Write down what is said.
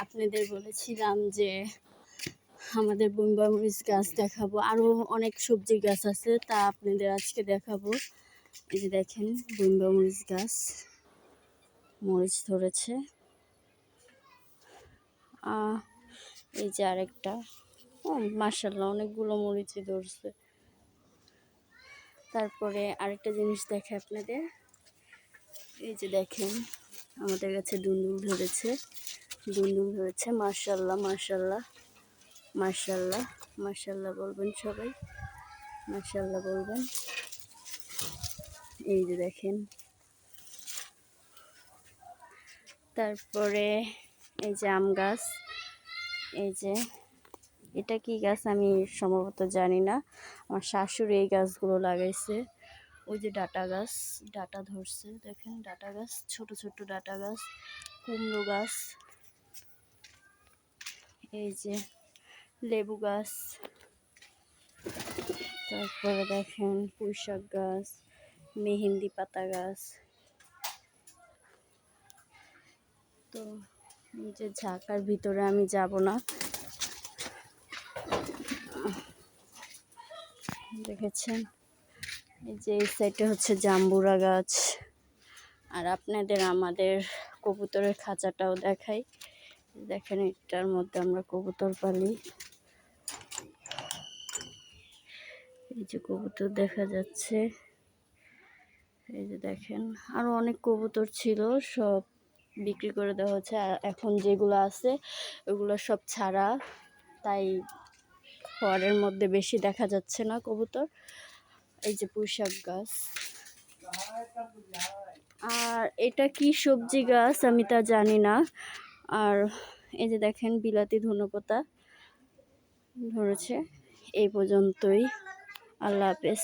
আপনাদের বলেছিলাম যে আমাদের বুম্বা মরিচ গাছ দেখাবো, আরও অনেক সবজি গাছ আছে, তা আপনাদের আজকে দেখাবো। এই যে দেখেন বুম্বা মরিচ গাছ, মরিচ ধরেছে। এই যে আরেকটা, ও মাশাআল্লাহ অনেকগুলো মরিচই ধরছে। তারপরে আরেকটা জিনিস দেখে আপনাদের, এই যে দেখেন আমাদের কাছে দুন্দুল ধরেছে, মাশাআল্লাহ মাশাআল্লাহ মাশাআল্লাহ মাশাআল্লাহ বলবেন সবাই, মাশাআল্লাহ বলবেন। এই যে দেখেন, তারপরে এই যে আম গাছ, এই যে এটা কি গাছ আমি সম্ভবত জানি না, আমার শাশুড়ি এই গাছগুলো লাগাইছে। ওই যে ডাটা গাছ, ডাটা ধরছে, দেখেন ডাটা গাছ, ছোট ছোট ডাটা গাছ, কুমড়ো গাছ, এই যে লেবু গাছ, তারপরে দেখেন পুঁইশাক গাছ, মেহেন্দি পাতা গাছ। তো এই যে ঝাঁকার ভিতরে আমি যাব না, দেখেছেন। এই যে এই সাইডে হচ্ছে জাম্বুরা গাছ। আর আপনাদের আমাদের কবুতরের খাঁচাটাও দেখাই, দেখেন এটার মধ্যে আমরা কবুতর পালি। এই যে কবুতর দেখা যাচ্ছে, এই যে দেখেন আরো অনেক কবুতর ছিল, সব বিক্রি করে দেওয়া হচ্ছে। আর এখন যেগুলো আছে ওগুলো সব ছাড়া, তাই ঘরের মধ্যে বেশি দেখা যাচ্ছে না কবুতর। এই যে পুঁইশাক গাছ, আর এটা কি সবজি গাছ আমি তা জানি না। আর এই যে দেখেন বিলাতি ধনেপাতা ধরেছে। এই পর্যন্তই, আল্লাহ হাফেজ।